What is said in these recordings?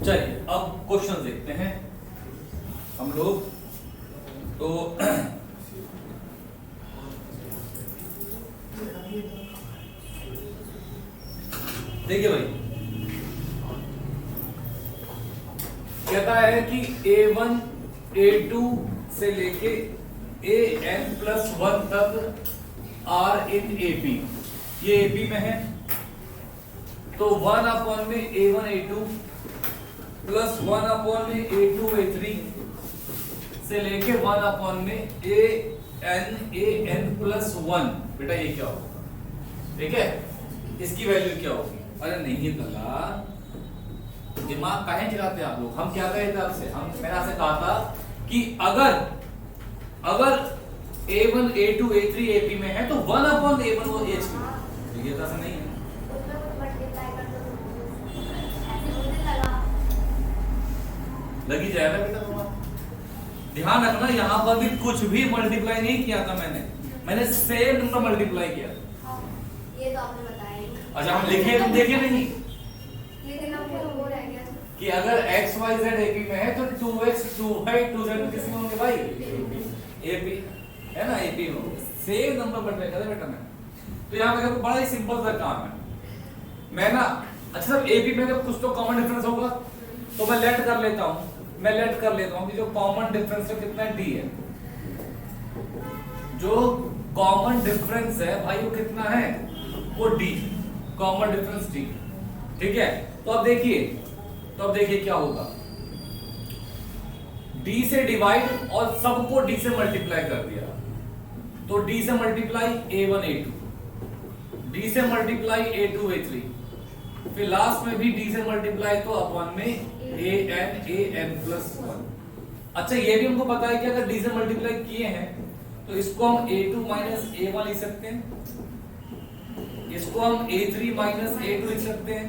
चलिए अब क्वेश्चन देखते हैं हम लोग। तो देखिए भाई, कहता है कि A1 A2 से लेके AN+1 तक R इन AP, ये AP में है। तो 1 में A1 A2 प्लस 1 में A2 A3 से लेके 1 में AN+1। बेटा ये क्या होगा? ठीक है, इसकी वैल्यू क्या होगी? अरे नहीं दला, दिमाग काहे चलाते आप लोग? हम क्या कहे थे आपसे? मैंने आपसे कहा था कि अगर A1 A2 A3 AP में है तो 1/A1 वो H में। तो ये ऐसा नहीं है, लगी जाएगा बेटा तुम्हारा। ध्यान रखना, यहां पर भी कुछ भी मल्टीप्लाई नहीं किया था मैंने सेम नंबर मल्टीप्लाई किया। ये तो आपने बताया। अच्छा हम लिखे, तुम देखे नहीं लेकिन अब वो रह गया कि अगर x y z AP में है तो 2x 2y 2z किसमें होंगे भाई? AP है ना, AP में सेम नंबर मल्टीप्लाई कर बेटा मैं। तो यहां पे देखो बड़ा ही सिंपल सा काम है। मैं ना अच्छा सब AP में जब कुछ तो कॉमन डिफरेंस होगा तो मैं लेट कर लेता हूं कि जो कॉमन डिफरेंस है कितना D है। जो कॉमन डिफरेंस है भाई वो कितना है? वो D, कॉमन डिफरेंस D। ठीक है, तो अब देखिए क्या होगा। D से डिवाइड और सबको D से मल्टीप्लाई कर दिया तो D से मल्टीप्लाई A1 A2, D से मल्टीप्लाई A2 A3, फिर लास्ट में भी D से मल्टीप्लाई तो अपॉन में AN+1। अच्छा ये भी हमको पता है कि अगर D से मल्टीप्लाई किए हैं तो इसको हम A2 माइनस A1 लिख सकते हैं, इसको हम A3 माइनस A2 लिख सकते हैं,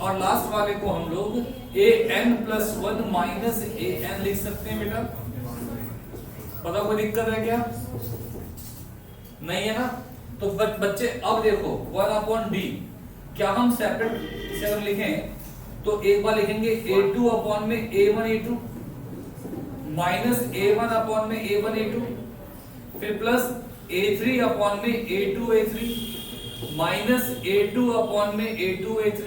और लास्ट वाले को हम लोग AN+1 माइनस AN लिख सकते हैं। बेटा पता कोई दिक्कत है क्या? नहीं है ना? तो बच्चे अब देखो 1/D क्या हम सेपरेट से अगर लिखें तो एक बार लिखेंगे A2 में A1 A2 माइनस A1 में A1 A2, फिर प्लस A3 में A2 A3 माइनस A2 में A2 A3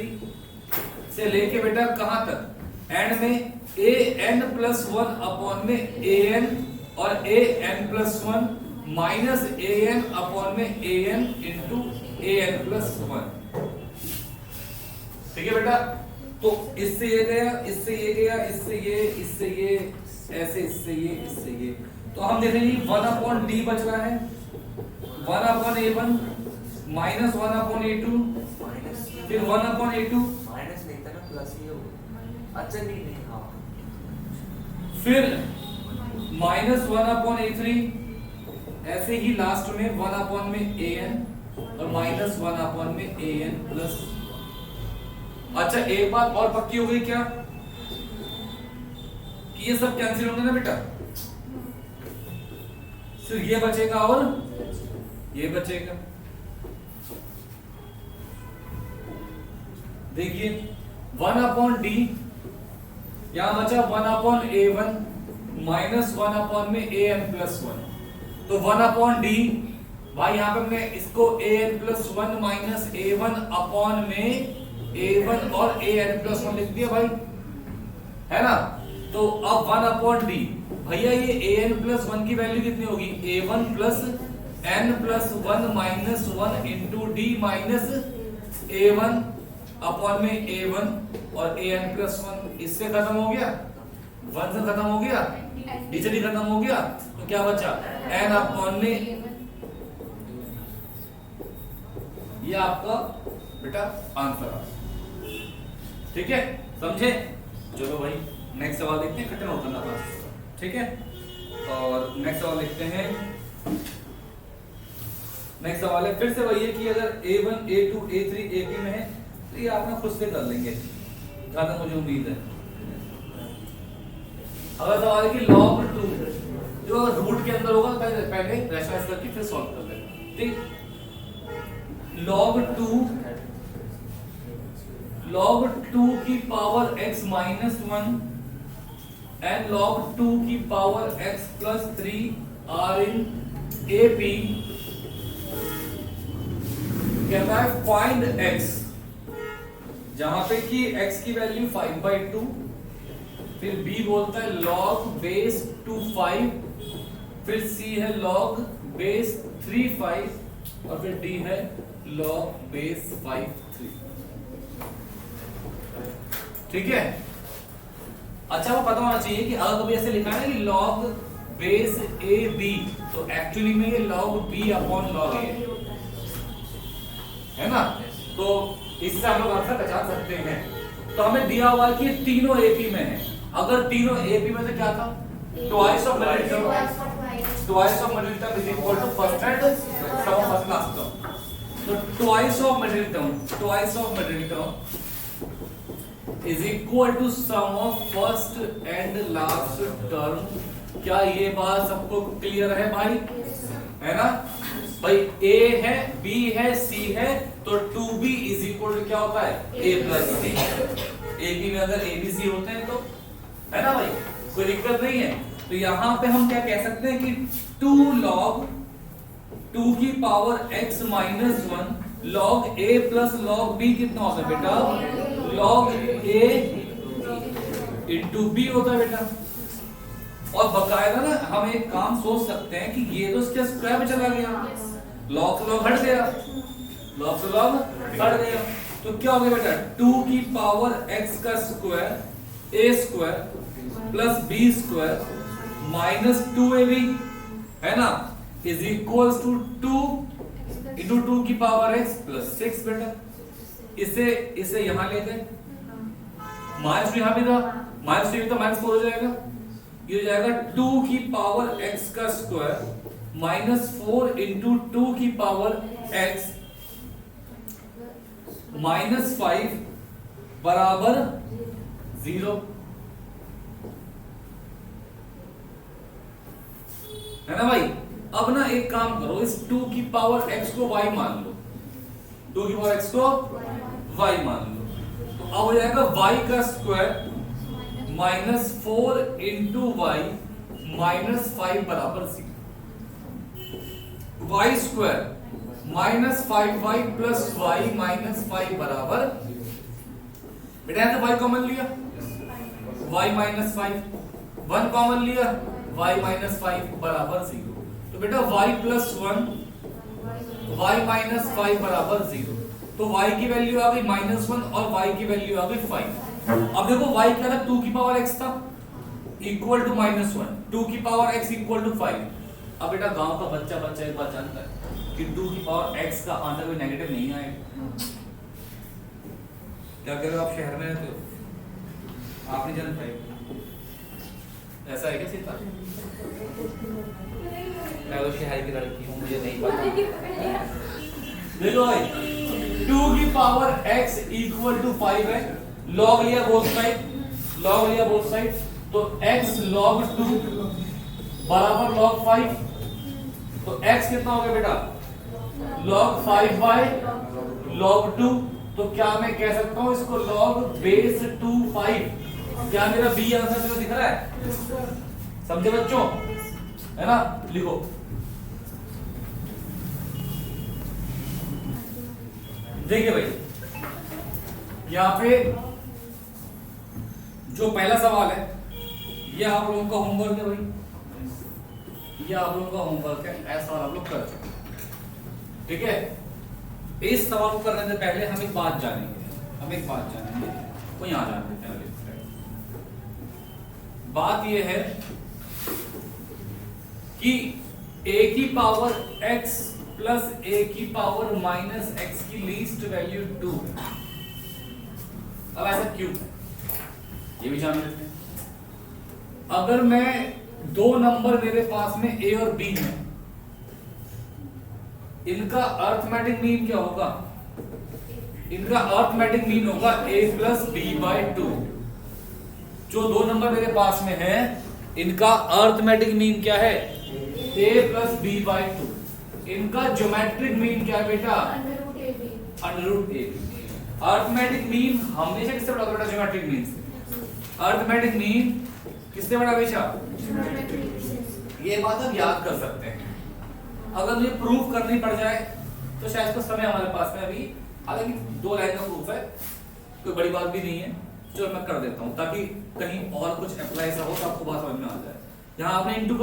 से लेके बेटा कहां तक? एंड में AN+1 में AN और AN+1 माइनस AN में AN इंटू AN+1। ठीक है बेटा, तो इससे ये गया, इससे ये गया, इससे ये, ऐसे इससे ये। तो हम देखेंगे 1/D बच रहा है, 1/A1 माइनस 1/A2, फिर 1/A2 माइनस नहीं था ना, प्लस ही होगा। अच्छा नहीं हाँ, फिर माइनस 1/A3, ऐसे ही लास्ट में 1 में AN और माइनस 1 में AN प्लस। अच्छा एक बात और पक्की हो गई क्या कि ये सब कैंसिल होंगे ना बेटा? सिर्फ ये बचेगा और ये बचेगा। देखिए 1/D यहां बचा 1/A1 माइनस 1 में AN+1। तो 1/D भाई यहां पे हमने इसको AN+1 माइनस A1 में A1 और AN+1 लिख दिया भाई, है ना? तो अब 1/D भैया ये AN+1 की वैल्यू कितनी होगी? A1 plus N+1 minus 1 into D minus A1 में A1 और AN+1। इससे खत्म हो गया, 1 से खत्म हो गया, D से D खत्म हो गया, तो क्या बचा? N में। ये आपका बेटा आंसर है। ठीक है, समझे? चलो भाई नेक्स्ट सवाल देखते हैं, कठिन होता ना बस। ठीक है, और नेक्स्ट सवाल देखते हैं। नेक्स्ट सवाल है फिर से वही है कि अगर A1 A2 A3 AP में है तो ये आप ना खुद से कर लेंगे, ज्यादा मुझे उम्मीद है। अगर सवाल है कि log 2 जो रूट के अंदर होगा पहले रैशनलाइज करके फिर सॉल्व कर लेना। ठीक, log 2 log 2 की power x minus 1 and log 2 की power x plus 3 are in AP। कहता है find x, जहां पे कि x की वैल्यू 5/2, फिर b बोलता है log बेस 2 5, फिर c है log बेस 3 5 और फिर d है log बेस 5 3। ठीक है। अच्छा वो पता होना चाहिए कि अगर कभी ऐसे लिखा है ना कि log बेस a b, तो एक्चुअली में ये log b upon log a है ना। तो इससे हम लोग आंसर पहचान सकते हैं। तो हमें दिया हुआ है कि ये तीनों AP में है। अगर तीनों AP में तो क्या था, twice of middle term, twice of middle term is equal to first and sum of first last term. तो twice of middle term, twice of middle term is equal to sum of first and last term. क्या ये बात सबको clear है भाई? है ना भाई। A है, B है, C है, तो 2B इज इक्वल टू क्या होता है, A प्लस C। AB में अगर ABC होते हैं तो, है ना भाई, कोई दिक्कत नहीं है। तो यहां पे हम क्या कह सकते हैं कि 2 log 2 की power x minus 1 log A plus log B कितना होता है बेटा, log A इंटू B होता है बेटा। और बकायदा ना हम एक काम सोच सकते हैं कि ये तो इसके स्क्वायर में चला गया, log से log हट गया, log से log हट गया, तो क्या हो गया बेटा, 2 की पावर x का square a square plus b square minus 2ab है ना, इज इक्वल्स टू 2 इंटू 2 की पावर x प्लस 6 बेटा। इसे यहां ले गए, माइनस यहां भी था, माइनस 3 तो माइनस 4 हो जाएगा, ये हो जाएगा 2 की पावर x का स्क्वायर माइनस 4 इंटू 2 की पावर x माइनस 5 बराबर 0, है ना भाई। अब ना एक काम करो, इस 2 की पावर x को y मान लो, 2 की पावर x को y मान लो, तो अब हो जाएगा y का square minus 4 into y minus 5 बराबर 0, y square minus 5y plus y minus 5 बराबर, बेटा तो y कॉमन लिया, y माइनस 5, 1 कॉमन लिया, y माइनस 5 बराबर 0, तो बेटा y प्लस 1 y माइनस 5 बराबर 0, तो y की वैल्यू आ गई -1 और y की वैल्यू आ गई 5। अब देखो y क्या था, 2 की पावर x था इक्वल टू -1, 2 की पावर x इक्वल टू 5। अब बेटा गांव का बच्चा एक बात जानता है कि 2 की पावर x का आंसर कोई नेगेटिव नहीं आएगा। क्या कह रहे हो आप, शहर में रहते हो, आप नहीं जानते ऐसा है क्या सीता? मैं तो शहर की लड़की हूँ, मुझे नहीं पता। देखो भाई 2 की पावर x इक्वल टू 5 है, लॉग लिया बोथ साइड, लॉग लिया बोथ साइड, तो x log 2 बराबर log 5, तो x कितना हो गया बेटा, log 5 बाय log 2, तो क्या मैं कह सकता हूं इसको log बेस 2 5। क्या मेरा बी आंसर मेरा दिख रहा है, समझे बच्चों, है ना। लिखो देखिए भाई, यहां पे जो पहला सवाल है ये आप लोगों का होमवर्क है भाई, ये आप लोगों का होमवर्क है, ऐसा सवाल आप लोग कर चुके, ठीक है। इस सवाल को करने से पहले हम एक बात जानेंगे, को यहां जान लेते हैं। बात ये है कि a की पावर x प्लस a की पावर माइनस x की लीस्ट वैल्यू 2 है। अब ऐसा क्यों है ये भी जान लेते हैं। अगर मैं दो नंबर मेरे पास में a और b है, इनका अर्थमेटिक मीन क्या होगा, इनका अर्थमेटिक मीन होगा a प्लस b बाय 2। जो दो नंबर मेरे पास में है इनका अर्थमेटिक मीन क्या है, a प्लस b बाय 2। इनका ज्योमेट्रिक मीन क्या है बेटा, under root a। Arithmetic mean हमेशा किससे बड़ा होता है? ज्योमेट्रिक मीन से। अर्थमेटिक मीन किससे बड़ा हमेशा? ये बात हम याद कर सकते हैं। अगर मुझे प्रूफ करनी पड़ जाए तो शायद कुछ समय हमारे पास में अभी, हालांकि 2 लाइन का प्रूफ है, कोई बड़ी बात भी नहीं है, चलो मैं कर देता हूं ताकि कहीं और कुछ अप्लाई सा हो तो आपको बात समझ में आ जाए। यहां आपने इंटू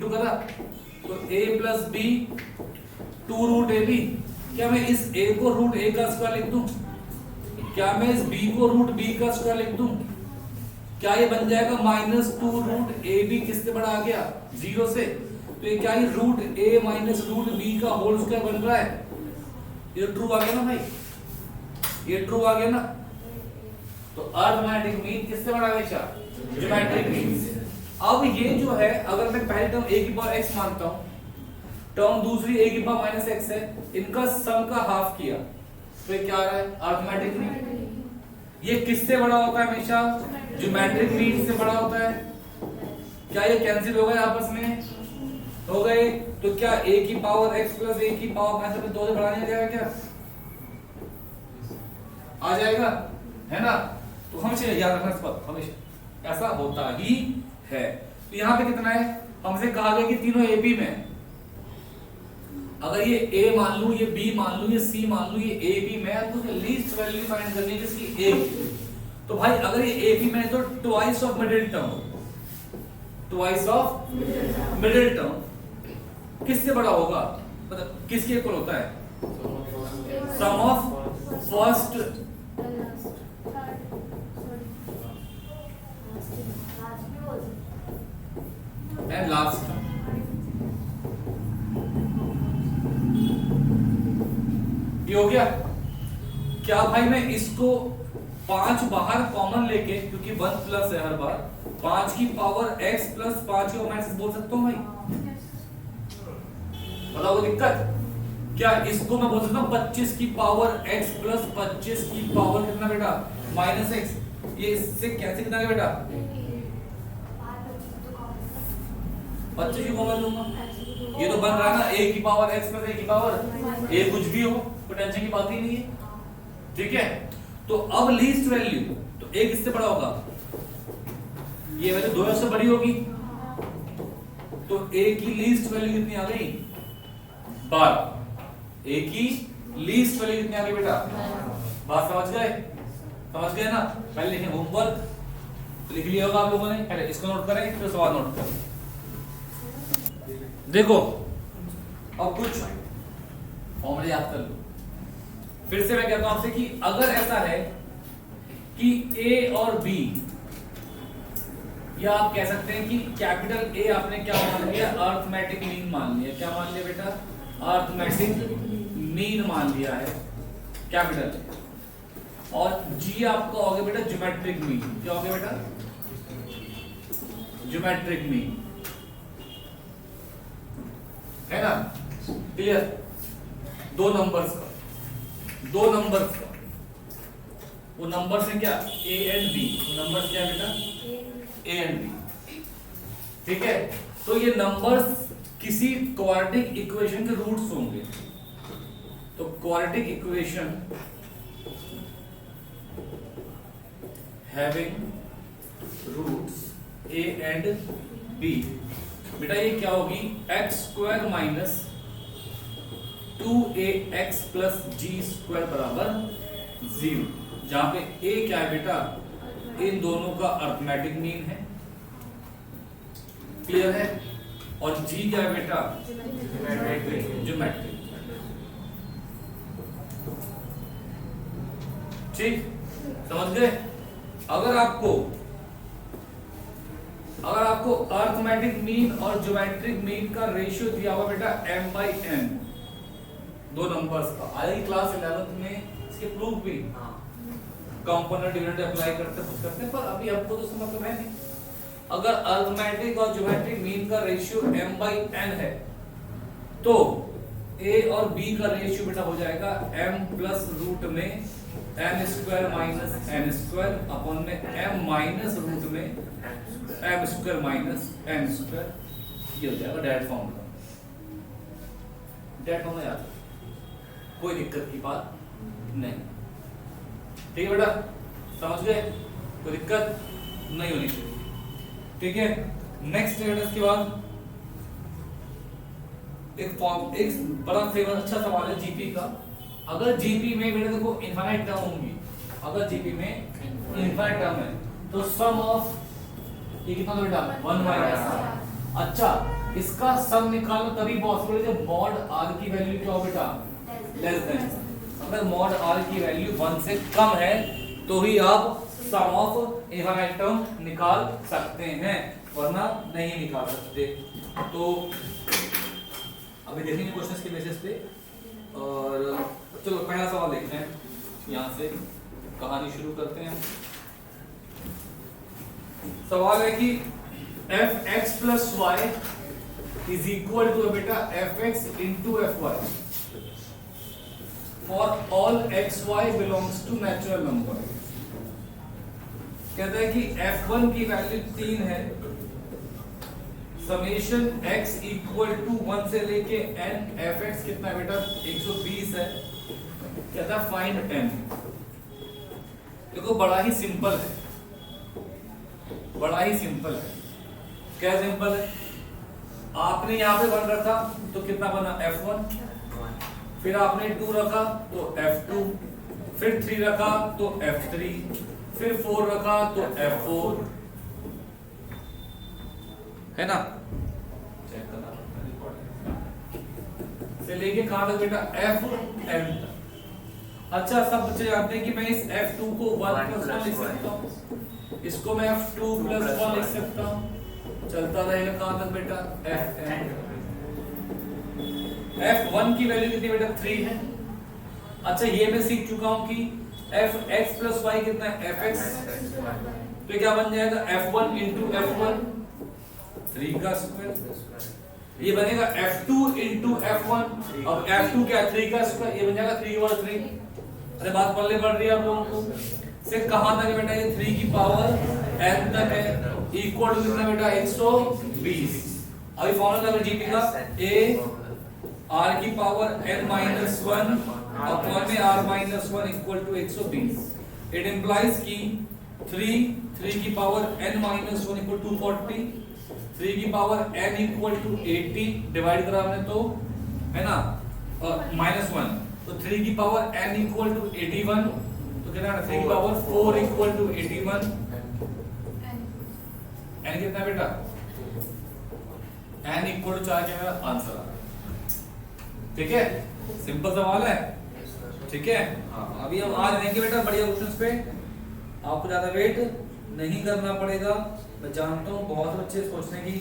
करा तो a plus b 2 root a b. क्या मैं इस a को रूट a का स्क्वायर लिख दूं? क्या मैं इस b को रूट b का स्क्वायर लिख दूं? क्या ये बन जाएगा -2 रूट ए बी? किससे बड़ा आ गया? 0 से। तो ये क्या, ये root a minus root b का होल स्क्वायर बन रहा है। ये ट्रू आ गया ना भाई? ये ट्रू आ गया ना? तो अर्थमेटिक मीन किससे बड़ा हमेशा? ज्योमेट्रिक मीन से। अब ये जो है, अगर मैं पहली टर्म a की पावर x मानता हूं, टर्म दूसरी a की पावर माइनस x है, इनका सम का हाफ किया तो ये क्या आ रहा है? Arithmetic mean. ये किससे बड़ा होता है हमेशा? ज्योमेट्रिक मीन से बड़ा होता है। क्या ये कैंसिल हो गए आपस में? हो गए। तो क्या a की पावर x प्लस a की पावर माइनस 2 से बढ़ाने जाएगा क्या? आ जाएगा, है ना? तो हमेशा याद रखना इस पर, हमेशा ऐसा होता ही है। तो यहाँ पे कितना है? हमसे कहा गया कि तीनों ए बी में, अगर ये a मान लूं, ये b मान लूं, ये c मान लूं, ये a b में, तो लीस्ट वैल्यू फाइंड करनी है जिसकी a। तो भाई अगर ये a b में तो ट्वाइस ऑफ मिडिल टर्म, किससे बड़ा होगा? मतलब किसके इक्वल होता है? सम ऑफ फर्स्ट एंड लास्ट। ये हो गया। क्या भाई मैं इसको 5 बाहर कॉमन लेके, क्योंकि 1 प्लस है हर बार, 5 की पावर x प्लस 5 को माइनस बोल सकता हूं भाई? बताओ दिक्कत क्या? इसको मैं बोल सकता हूं 25 की पावर x प्लस 25 की पावर कितना बेटा? Minus x। ये इससे कैसे कितना है बेटा? 25 की कॉमन लूंगा। ये तो बन रहा है ना a की पावर x प्लस a की पावर a, कुछ भी हो कोई टेंशन की बात ही नहीं है। ठीक है, तो अब लीस्ट वैल्यू, तो a किससे बड़ा होगा? ये वैल्यू 2 से बड़ी होगी, तो a की लीस्ट वैल्यू कितनी आ गई? 12। a की लीस्ट वैल्यू कितनी आ गई बेटा? बात समझ गए? समझ गए ना? पहले लिखें होमवर्क, तो लिख लिया होगा आप लोगों ने। पहले इसको नोट करें, फिर सवाल नोट करें। देखो अब कुछ फॉर्मूले याद कर लो। फिर से मैं कहता हूं आपसे कि अगर ऐसा है कि a और b, या आप कह सकते हैं कि कैपिटल A आपने क्या मान लिया? अर्थमेटिक मीन मान लिया। क्या मान लिया बेटा? अर्थमेटिक मीन मान लिया है कैपिटल। और G आपका हो गया बेटा ज्योमेट्रिक मीन। क्या हो गया बेटा? ज्योमेट्रिक मीन, है ना? क्लियर? 2 नंबर्स का, वो नंबर्स है क्या? a and b। नंबर्स क्या है बेटा? a and b। ठीक है, तो ये नंबर्स किसी क्वाड्रेटिक इक्वेशन के रूट्स होंगे। तो quadratic equation having roots a and b, बेटा ये क्या होगी? x² minus 2ax plus g² बराबर 0, जहां पे a क्या है बेटा? इन दोनों का अर्थमेटिक मीन है। क्लियर है? और g क्या है बेटा? ज्योमेट्रिक। ठीक, समझ गए? अगर आपको अर्थमेटिक मीन और ज्योमेट्रिक मीन का रेशियो दिया हुआ बेटा m/n, 2 नंबर्स का, आएगी क्लास 11th में इसके प्रूफ भी, कंपोनेंट डिविडेंड अप्लाई करते पर अभी आपको तो समझ में है नहीं। अगर अर्थमेटिक और ज्योमेट्रिक मीन का रेशियो m/n है तो a और b का रेशियो बेटा हो जाएगा m प्लस रूट में n² माइनस n² अपॉन में m माइनस रूट में m² माइनस n²। ये हो जाएगा डायरेक्ट फॉर्मूला। डायरेक्ट फॉर्मूला याद, कोई दिक्कत की बात नहीं। ठीक है बेटा, समझ गए, कोई दिक्कत नहीं होनी चाहिए। ठीक है, नेक्स्ट बेटा इसके बाद एक बड़ा फेमस अच्छा सवाल है जीपी का। अगर जीपी में बेटा देखो इनफाइनाइट टर्म होंगी, अगर जीपी में इनफाइनाइट टर्म है तो सम ऑफ ये कितना था बेटा 1 माइनस। अच्छा, इसका सम निकालो तभी पॉसिबल है जब मॉड आर की वैल्यू क्या हो बेटा लेस देन। अगर मॉड आर की वैल्यू 1 से कम है तो ही आप सम ऑफ इनफाइनाइट टर्म निकाल सकते हैं, वरना नहीं निकाल सकते। तो अभी देखेंगे क्वेश्चंस के बेसिस पे। और चलो पहला सवाल देखते हैं, यहाँ से कहानी शुरू करते हैं। सवाल है कि F X plus Y is equal to बेटा F X into F Y for all X Y belongs to natural number. कहता है कि f1 की वैल्यू 3 है, समेशन x इक्वल टू 1 से लेके n fx कितना है बेटा 120 है। कहता है फाइंड n। देखो बड़ा ही सिंपल है, बड़ा ही सिंपल है। क्या सिंपल है, आपने यहाँ पे 1 रखा तो कितना बना f1, फिर आपने 2 रखा तो f2, फिर 3 रखा तो f3, फिर 4 रखा तो f4, है ना। चेक करना से लेके कहां तक बेटा fm। अच्छा, सब बच्चे जानते हैं कि मैं इस f2 को 1 + 1 लिख सकता हूँ, इसको मैं f2 + 1 लिख सकता हूँ, चलता रहेगा कहां तक बेटा fm। f1 की वैल्यू कितनी बेटा 3 है। अच्छा, ये मैं सीख चुका हूं कि fx + y कितना है fx, तो क्या बन जाएगा f1 * f1 3 का स्क्वायर, ये बनेगा f2 * f1। अब f2 क्या है 3 का स्क्वायर, ये बन जाएगा 3/3। अरे बात पढ़ने पड़ रही है आप लोगों को। से कहां तक बेटा ये 3 की पावर n तक है, इक्वल टू कितना बेटा 120। अभी फॉर्मूला है जीपी का a r की पावर n - 1 अपॉन में r - 1 equal to 120। It implies कि 3 की पावर n - 1 इक्वल टू 240, 3 की power n equal to 80 divide करा हमने तो है ना -1, तो 3 की पावर n इक्वल टू 81, तो कितना 3 की पावर 4 इक्वल टू 81। n कितना बेटा n इक्वल टू 4 क्या मेरा आंसर आ। ठीक है, सिंपल सवाल है। ठीक है, हाँ अभी हम आ जाएंगे बेटा बढ़िया क्वेश्चंस पे, आपको ज्यादा वेट नहीं करना पड़ेगा। मैं जानता हूँ बहुत बच्चे सोचते हैं कि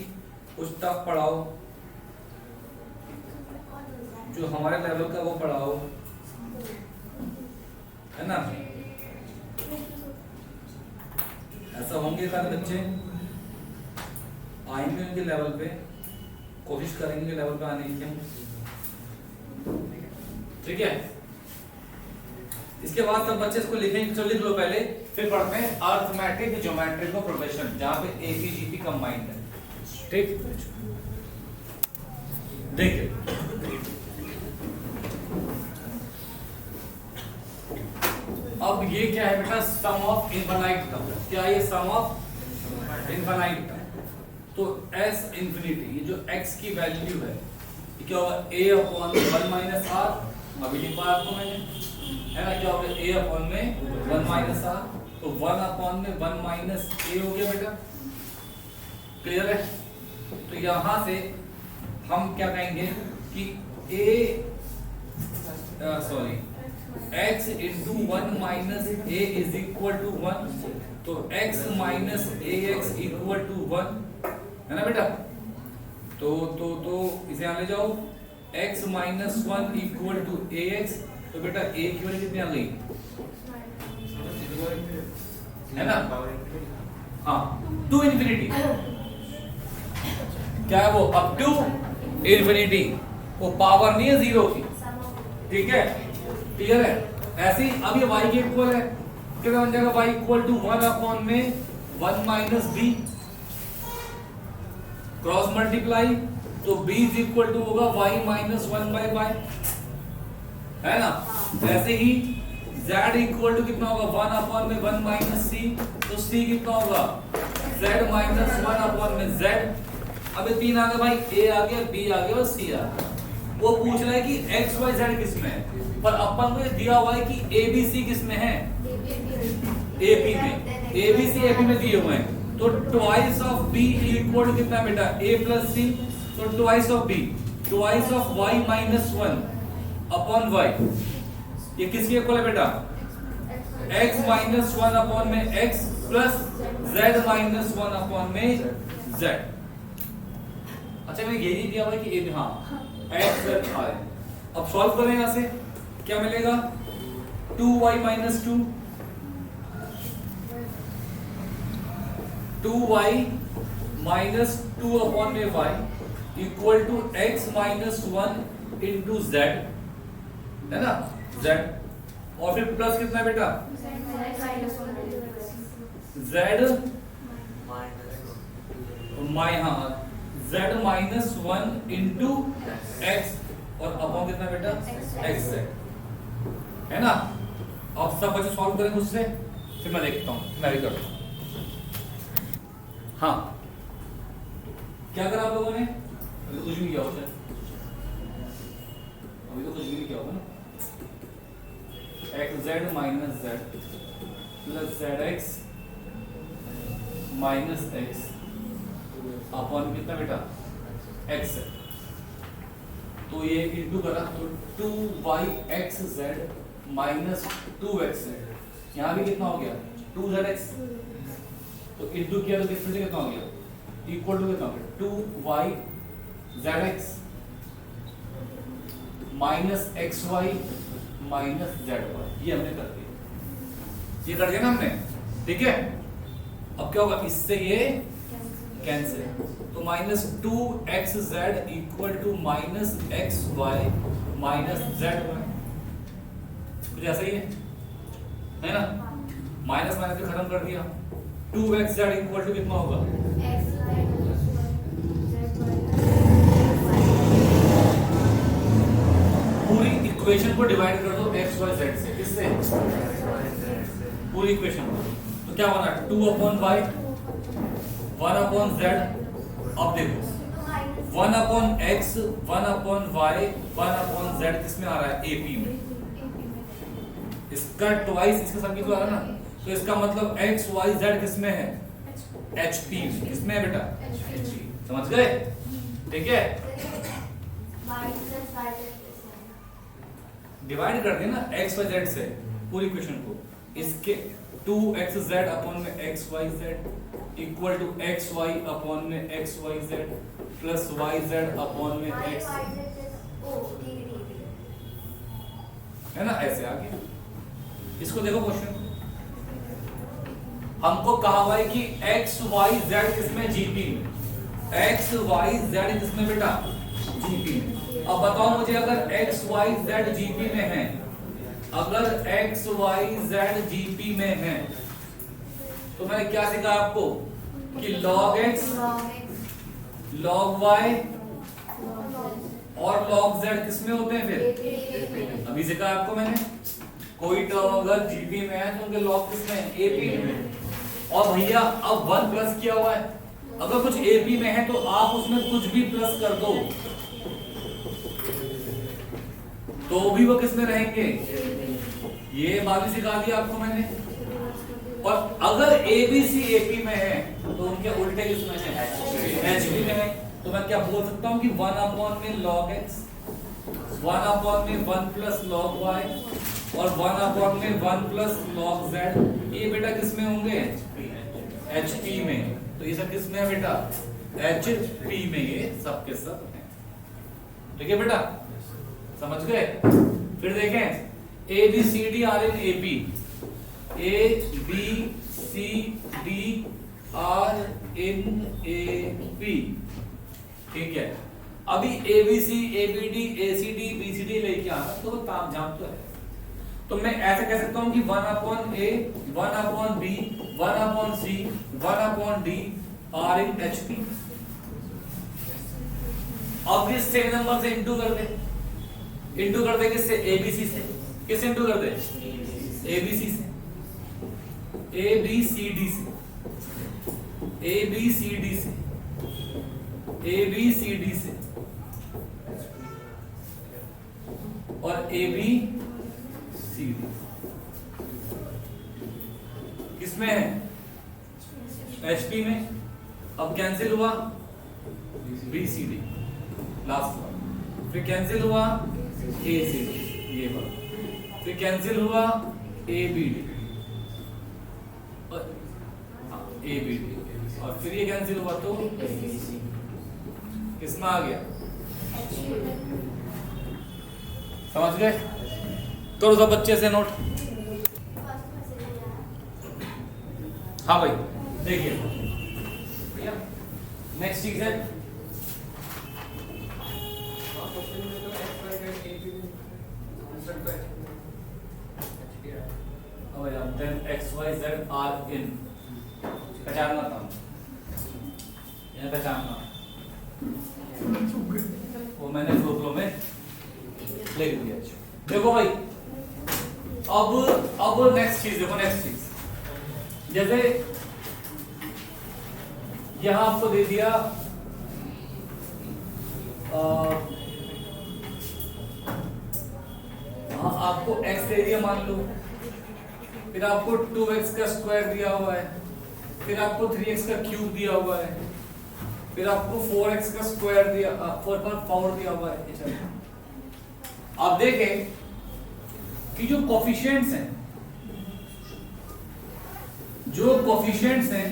कुछ टफ पढ़ाओ, जो हमारे लेवल का वो पढ़ाओ, है ना। ऐसा होंगे सारे बच्चे आएंगे उनके लेवल पे, कोशिश करेंगे लेवल पे आने की। ठीक है, इसके बाद सब बच्चे इसको लिखेंगे, चलो लिख लो पहले, फिर पढ़ते हैं अर्थमेटिक ज्योमेट्रिक प्रोग्रेशन जहां पे एपीजीपी कंबाइंड है। ठीक, देखिए अब ये क्या है बेटा सम ऑफ इनफाइनाइट टर्म। क्या ये सम ऑफ इनफाइनाइट टर्म, तो s इंफिनिटी ये जो x की वैल्यू है ये क्या होगा a/1 - r, अभी लिखा आपको मैंने, है ना। क्या होगा a/1 - r, तो 1/1 - a हो गया बेटा। क्लियर है, तो यहां से हम क्या कहेंगे कि x into 1 minus a is equal to 1, तो x minus ax equal to 1, है ना बेटा। तो इसे यहाँ ले जाओ, x minus 1 equal to ax, तो बेटा a की वैल्यू कितनी आ गई, है ना। हाँ, टू इन्फिनिटी, क्या है वो, अप टू इन्फिनिटी, वो पावर नहीं है 0 की। ठीक है, क्लियर है। ऐसे ही अब ये y के इक्वल है, कितना बन जाएगा y equal to 1/1 minus b, cross multiply, तो b इज इक्वल टू होगा y - 1/y, है ना। ऐसे ही z इक्वल टू कितना होगा 1 अपॉन में 1 माइनस c, तो c कितना होगा z माइनस 1 अपॉन में z। अब ये तीन आ गए भाई, a आ गया, b आ गया और c आ गया। वो पूछ रहा है कि x y z किस में है, पर अपन को ये दिया हुआ है कि a b c किस में है, AP में, ABC AP में दिए हुए हैं। तो twice of B equal to कितना बेटा A प्लस C, तो twice of B twice of Y minus 1 upon Y, ये किसके इक्वल है बेटा X माइनस 1 अपॉन में X plus Z minus 1 upon में Z। अच्छा मैं ये नहीं दिया हुआ कि हाँ X Z है। अब सॉल्व करें यहां से क्या मिलेगा 2y minus 2, 2y minus 2 upon में y equal to x minus 1 into z, है ना z, और फिर प्लस कितना बेटा z z minus 1 into x, और अपॉन कितना बेटा x z, है ना। अब सब बच्चे सॉल्व करें खुद से, फिर मैं देखता हूँ, मैं भी करता हूँ। हाँ क्या करा आप लोगों ने, कुछ भी किया होगा, अभी तो कुछ भी नहीं किया होगा ना। X Z minus Z plus Z x minus x upon कितना बेटा एक्स है, तो ये इंटू करा तो 2yxz माइनस 2xz, यहाँ भी कितना हो गया 2zx, तो इंटू किया तो डिफरेंस कितना हो गया इक्वल टू कितना हो गया 2yzx minus xy minus zy, ये हमने कर दिया, ये कर दिया ना हमने, ठीक है। अब क्या होगा, इससे ये कैंसिल, तो minus 2xz equal to minus xy minus zy, कुछ ऐसा ही है ना। माइनस माइनस भी खत्म कर दिया, 2xz इक्वल टू कितना होगा पूरी इक्वेशन को डिवाइड कर दो x y z से, किससे पूरी इक्वेशन को, तो क्या बना 2 अपॉन y 1 अपॉन z। अब देखो 1 upon x 1 upon y 1 upon z किसमें आ रहा है AP में, इसका ट्वाइस इसका सब कितना आ रहा है ना, तो इसका मतलब x y z किसमें है HP में, किसमें है बेटा HP, समझ गए, ठीक है। डिवाइड कर देना x y z से पूरी इक्वेशन को, इसके 2xz अपॉन में xyz equal to xy upon में xyz प्लस yz अपॉन में x, है ना, ऐसे आ गया। इसको देखो क्वेश्चन, हमको कहा हुआ है कि x y z किसमें GP में, x y z किसमें बेटा GP में। अब बताओ मुझे अगर x y z GP में है, अगर x y z GP में है, तो मैंने क्या सिखाया आपको कि log x log y और log z किसमें होते हैं फिर, अभी सिखाया आपको मैंने। कोई टर्म अगर जीपी में है तो उनके लॉग किसमें है एपी में, और भैया अब 1 प्लस किया हुआ है, अगर कुछ एपी में है तो आप उसमें कुछ भी प्लस कर दो तो भी वो किसमें रहेंगे, ये बात भी सिखा दिया आपको मैंने। और अगर एबीसी एपी में है तो उनके उल्टे किसमें है एचपी में है, तो मैं क्या बोल सकता हूँ कि 1 अपॉन में log x 1 अपॉन में 1 प्लस log y और 1 अपॉन में 1 प्लस log z, ये बेटा किसमें होंगे HP में, तो ये सब किसमें है बेटा HP में, ये सब के सब हैं, ठीक है बेटा, समझ गए। फिर देखें A B C D are in AP, A B C D are in AP, ठीक है। अभी A B C A B D A C D B C D लेके आना तो ताम झाम तो है, तो मैं ऐसे कह सकता हूं कि 1 upon A 1 upon B 1 upon C 1 upon D are in HP. अब इस सेम नंबर से इंटू कर दे, इंटू कर दे किससे एबीसी से, किससे इंटू कर दे ABC से, ABCD से, ABCD से, ABCD से और ABCD किसमें है? HP में। अब कैंसिल हुआ BCD लास्ट वन, फिर कैंसिल हुआ ACD ये वाला, फिर कैंसिल हुआ ABD और ABD और फिर ये कैंसिल हुआ तो किसमें आ गया? समझ गए? करो सब बच्चे से नोट। हाँ भाई देखिए भैया नेक्स्ट चीज है then XYZ are in, पहचानना था यहाँ, पहचानना वो मैंने फ्लो में लिख दिया। देखो भाई अब नेक्स्ट चीज देखो, नेक्स्ट चीज जैसे यहां आपको दे दिया आपको x दे दिया मान लो, फिर आपको 2x का स्क्वायर दिया हुआ है, फिर आपको 3x का क्यूब दिया हुआ है, फिर आपको 4x का स्क्वायर दिया 4 दिया हुआ है। आप देखें कि जो कोफिशिएंट्स हैं,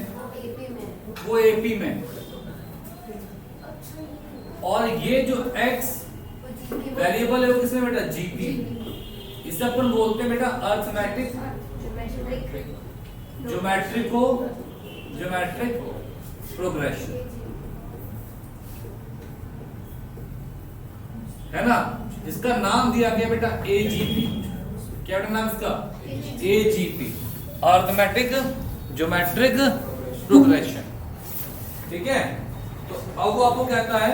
वो AP में, और ये जो x वेरिएबल है वो किसमें बेटा? GP। इसे अपन बोलते हैं बेटा अर्थमेटिक ज्योमेट्रिक प्रोग्रेशन, है ना? इसका नाम दिया गया बेटा AGP। क्या बेटा नाम इसका? AGP, arithmetic geometric progression. ठीक है, तो अब वो आपको कहता है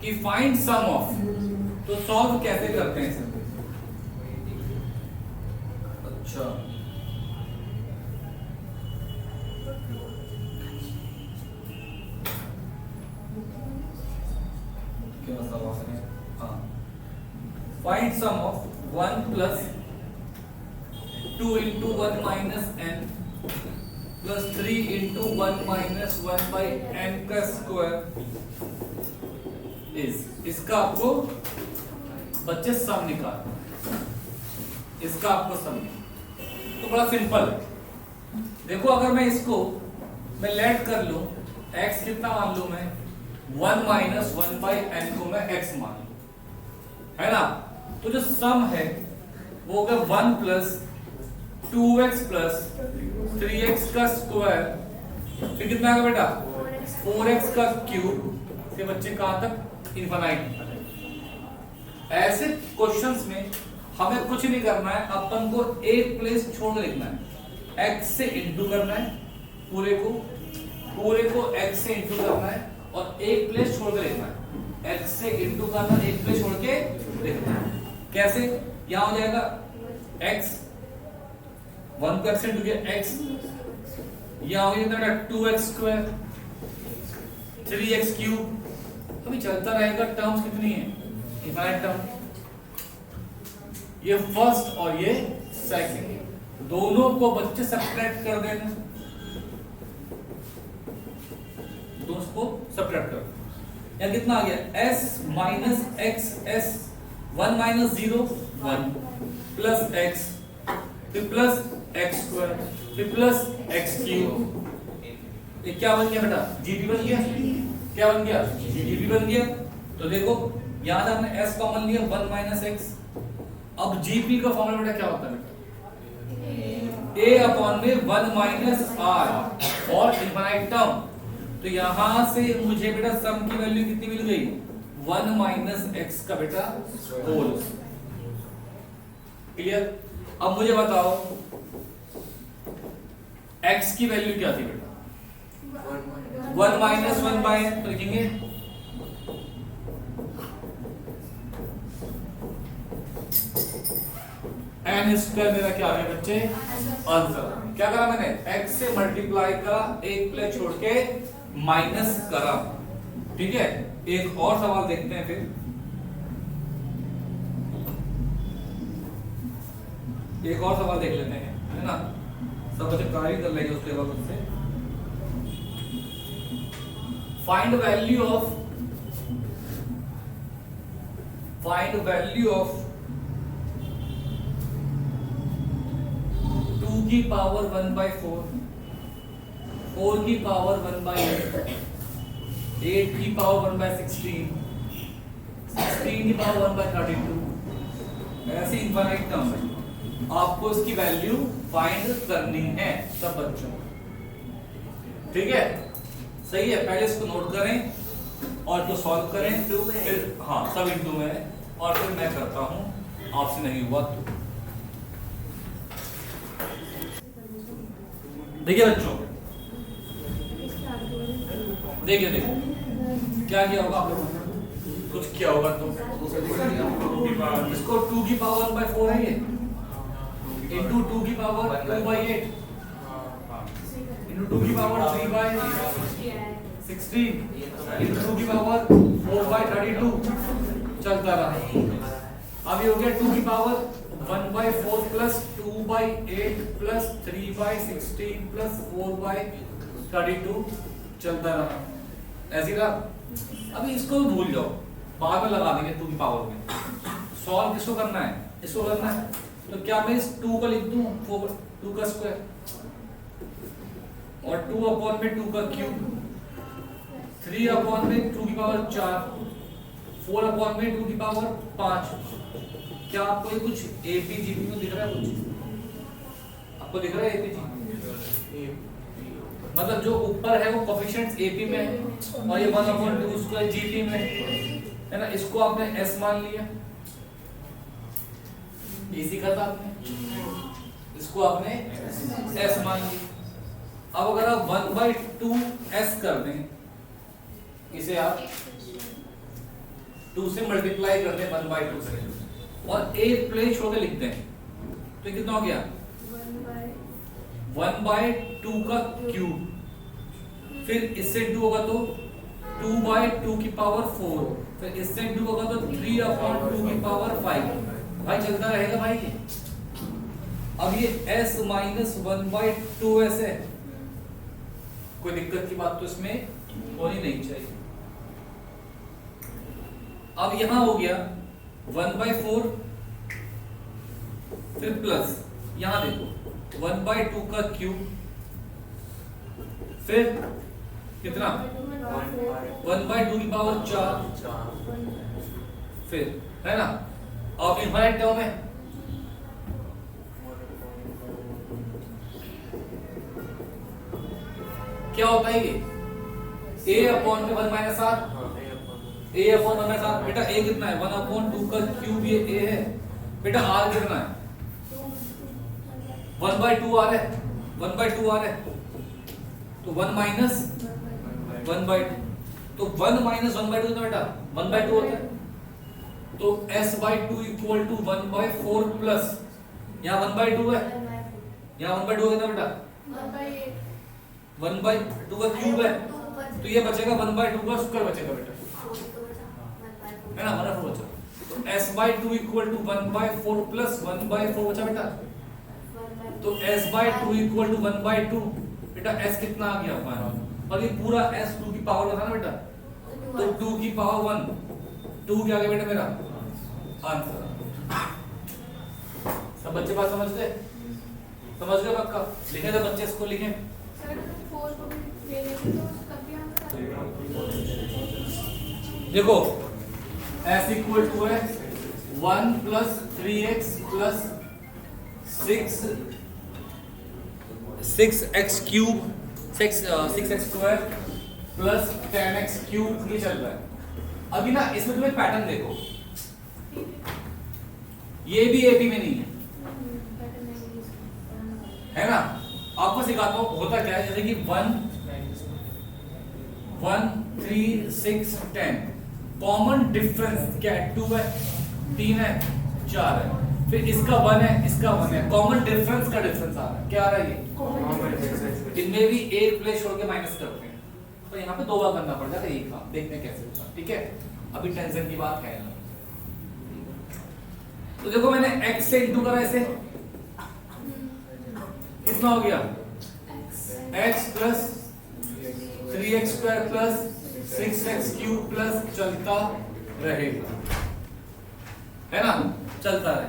कि फाइंड सम ऑफ, तो सॉल्व कैसे करते हैं इसे? अच्छा क्यों सवाल है? हाँ, find sum of 1 plus 2 into 1 minus n plus 3 into 1 minus 1 by n का स्क्वायर इज, इसका आपको बच्चे सम निकाल, इसका आपको सम। तो बड़ा सिंपल है। देखो अगर मैं इसको मैं लेट कर लूं, x कितना मान लूं मैं? 1 माइनस 1 बाई n को मैं x मान लूं, है ना? तो जो सम है वो होगा 1 प्लस 2x प्लस 3x का स्क्वायर, फिर कितना आएगा बेटा? 4x का क्यूब से बच्चे कहां तक? इनफाइनाइट। ऐसे क्वेश्चंस में हमें कुछ नहीं करना है, अपन को एक प्लेस छोड़ लिखना है, x से इंटू करना है, पूरे को x से इंटू करना है और एक प्लेस छोड़ के लिखना है, x से इंटू करना, एक प्लेस छोड़ के लिखना है। कैसे? यहां हो जाएगा x 1 को x इंटू किया x, यहां हो जाएगा 2x स्क्वायर 3x क्यूब, अभी चलता रहेगा। टर्म्स कितनी है? Infinite term. ये फर्स्ट और ये सेकंड, दोनों को बच्चे सब्ट्रैक्ट कर देना, दोनों को सब्ट्रैक्ट कर देना। यहाँ कितना आ गया? s minus x, s 1 minus 0 1 plus x, फिर प्लस x स्क्वायर, फिर प्लस x क्यूब। ये क्या बन गया बेटा? GP बन गया। क्या बन गया? GP बन गया। तो देखो यहां से हमने s कॉमन लिया 1 माइनस x। अब GP का फॉर्मूला बेटा क्या होता है बेटा? a अपॉन में 1 माइनस r और इनफाइनाइट टर्म। तो यहां से मुझे बेटा सम की वैल्यू कितनी मिल गई? 1 माइनस x का बेटा होल। क्लियर? अब मुझे बताओ x की वैल्यू क्या थी बेटा? 1 माइनस 1 बाय, तो लिखेंगे एन स्क्वायर मेरा क्या आ गया बच्चे, आंसर। क्या करा मैंने, x से मल्टीप्लाई करा, एक प्लेस छोड़ के माइनस करा। ठीक है, एक और सवाल देखते हैं फिर। एक और सवाल देख लेते हैं, है ना, सब बच्चे ट्राई कर लेंगे उसके बाद उससे। फाइंड वैल्यू ऑफ 2 की पावर 1/4, 4 की पावर 1/8, 8 की पावर 1/16, 16 की पावर 1/32, ऐसी इनफाइनाइट टर्म है। आपको इसकी वैल्यू फाइंड करनी है सब बच्चों। ठीक है, सही है। पहले इसको नोट करें और तो सॉल्व करें, फिर हाँ सब इंटू में है, और फिर मैं करता हूं, आपसे नहीं हुआ तो। देखिए बच्चों, देखिए क्या किया होगा आप लोगों ने, कुछ किया होगा तो इसको 2 की पावर 1/4 है ये, इंटू 2 की पावर 2/8, इंटू 2 की पावर 3/16, इंटू 2 की पावर 4/32, चलता रहा। अब ये हो गया 2 की पावर 1/4 प्लस 2/8 प्लस 3/16 प्लस 4/32, चलता रहा, ऐसे रहा। अभी इसको भूल जाओ, बाद में लगा देंगे 2 की पावर में। सॉल्व किसको करना है, इसको करना है। तो क्या मैं इस 2 को लिख दूं, 2 का स्क्वायर, और 2 अपॉन में 2 का क्यूब, 3 अपॉन में 2 की पावर 4, 4 अपॉन में 2 की पावर 5। क्या आपको ये कुछ एपीजीपी में दिख रहा है, कुछ आपको दिख रहा है एपीजी, मतलब जो ऊपर है वो कोफिशिएंट्स एपी में है, और ये 1/2 उसका जीपी में है ना। इसको आपने एस मान लिया, इजी करता आपने, इसको आपने एस मान लिया। अब अगर आप 1/2 एस कर दें, इसे आप 2 से मल्टीप्लाई कर दें 1/2 से, और एक प्लेस छोड़ के लिख दें, तो कितना हो गया 1/2 का क्यूब, फिर इससे 2 होगा तो 2/2 की पावर 4, फिर इससे 2 होगा तो 3/2 की पावर 5। भाई चलता रहेगा भाई। अब ये s माइनस 1/2 ऐसे, कोई दिक्कत की बात तो इसमें होनी नहीं चाहिए। अब यहां हो गया 1/4, फिर प्लस यहां देखो 1/2 का क्यूब, फिर कितना 1/2 की पावर 4, फिर है ना। अब इनफाइनाइट टर्म है, क्या होता है ये a अपॉन में 1 minus r, a upon 1 minus r। बेटा a कितना है 1/2 का क्यूब, ये a है। बेटा r कितना है 1/2 r है, 1/2 r है, तो 1 माइनस 1/2, तो 1 माइनस 1/2 कितना बेटा 1/2 होता है। तो s/2 इक्वल टू 1/4 प्लस, यहाँ 1/2 है, यहाँ 1/2 कितना बेटा 1/2 का क्यूब है, तो ये बचेगा 1/2 का स्क्वायर बचेगा बेटा, है ना, 1/4 बचा। तो s/2 इक्वल टू 1/4 प्लस 1/4 बचा बेटा, तो s/2 इक्वल टू 1/2, बेटा s कितना आ गया हमारा, और ये पूरा s 2 की पावर था ना बेटा, तो 2 की पावर 1, 2 क्या आ गया बेटा मेरा आंसर। सब बच्चे बात समझ गए, समझ गए पक्का। लिखे थे बच्चे, इसको लिखें। देखो s इक्वल टू है 1 plus 3x plus 6x cube 6x square plus 10x cube, ये चल रहा है। अभी ना इसमें तुम एक पैटर्न देखो, ये भी एपी में नहीं है ना। आपको सिखाता हूं होता क्या है, जैसे कि 1 3 6 10, कॉमन डिफरेंस क्या है 2 है, 3 है, 4 है। फिर इसका 1 है, इसका 1 है, कॉमन डिफरेंस का डिफरेंस आ रहा है। क्या आ रहा है ये? इनमें भी एक प्लेस छोड़ के माइनस करते हैं, तो यहाँ पे 2 बार करना पड़ जाता है ये काम। देखते हैं कैसे होता है, ठीक है। अभी टेंशन की बात है ना। तो देखो मैंने x से इंटू करा ऐसे, कितना हो गया? x plus 3x square plus 6x cube plus चलता रहेगा, है ना, चलता रहे।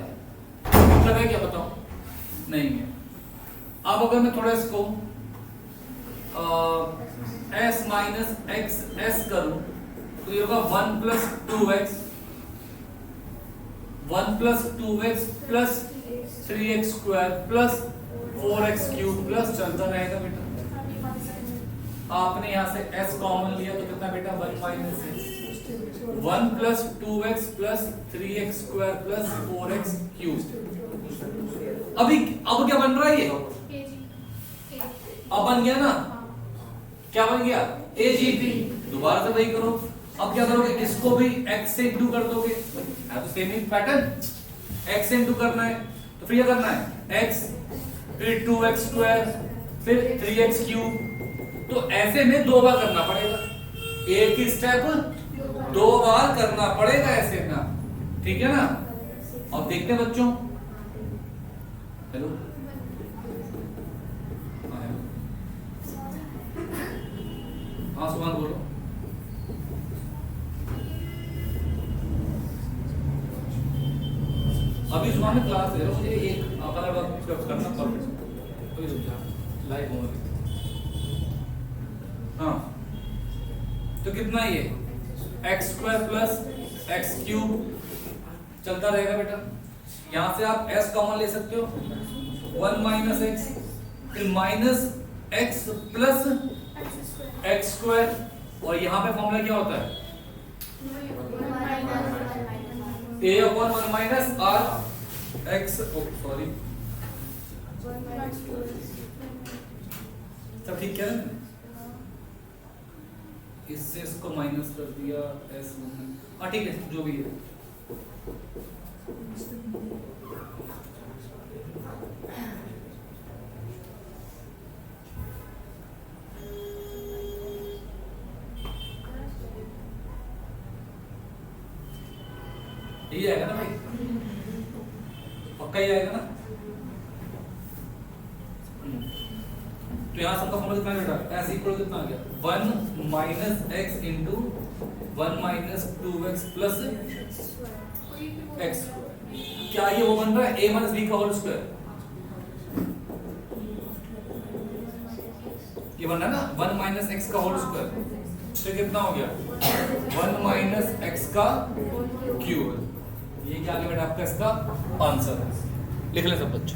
मतलब है क्या बताओ? नहीं है। अब अगर मैं थोड़ा इसको s माइनस एक्स एस करूं तो ये होगा 1 plus 2x 1 plus 2x plus 3x square plus 4x cube plus चलता रहेगा बेटा। आपने यहां से s कॉमन लिया तो कितना बेटा? 1 minus x 1 plus 2x plus 3x square plus 4x cube. अभी अब क्या बन रहा है ये? अब बन गया ना? क्या बन गया? AGT। दोबारा से वही करो। अब क्या करोगे? इसको भी x से इंटू कर दोगे, है तो सेम ही पैटर्न। x से इंटू करना है तो फिर क्या करना है? x फिर 2x स्क्वायर फिर 3x क्यूब। तो ऐसे में 2 बार करना पड़ेगा, एक ही स्टेप 2 बार करना पड़ेगा ऐसे ना, ठीक है ना। अब देखते हैं बच्चों, हेलो हाँ सुभान बोलो। अभी सुभान में क्लास है, मुझे एक करना परफेक्ट लाइव होगा। हाँ तो कितना ये? X square plus x cube चलता रहेगा बेटा। यहां से आप s कॉमन ले सकते हो, 1 माइनस एक्स फिर minus x plus x square, और यहां पे फॉर्मूला क्या होता है? a upon 1 minus r x, sorry सब ठीक क्या है? इससे इसको माइनस कर दिया s, हाँ ठीक है जो भी है। यही आएगा ना भाई, पक्का ही आएगा ना। तो यहाँ सबका फॉर्मूला कितना बेटा? s इक्वल कितना आ गया? 1 minus x into 1 minus 2x plus x. क्या ये वो बन रहा है? a माइनस b का होल स्क्वायर। ये बन रहा है ना 1 माइनस एक्स का होल स्क्वायर, तो कितना हो गया? 1 माइनस एक्स का क्यूब। ये क्या आ गया बेटा आपका इसका आंसर? लिख ले सब बच्चे।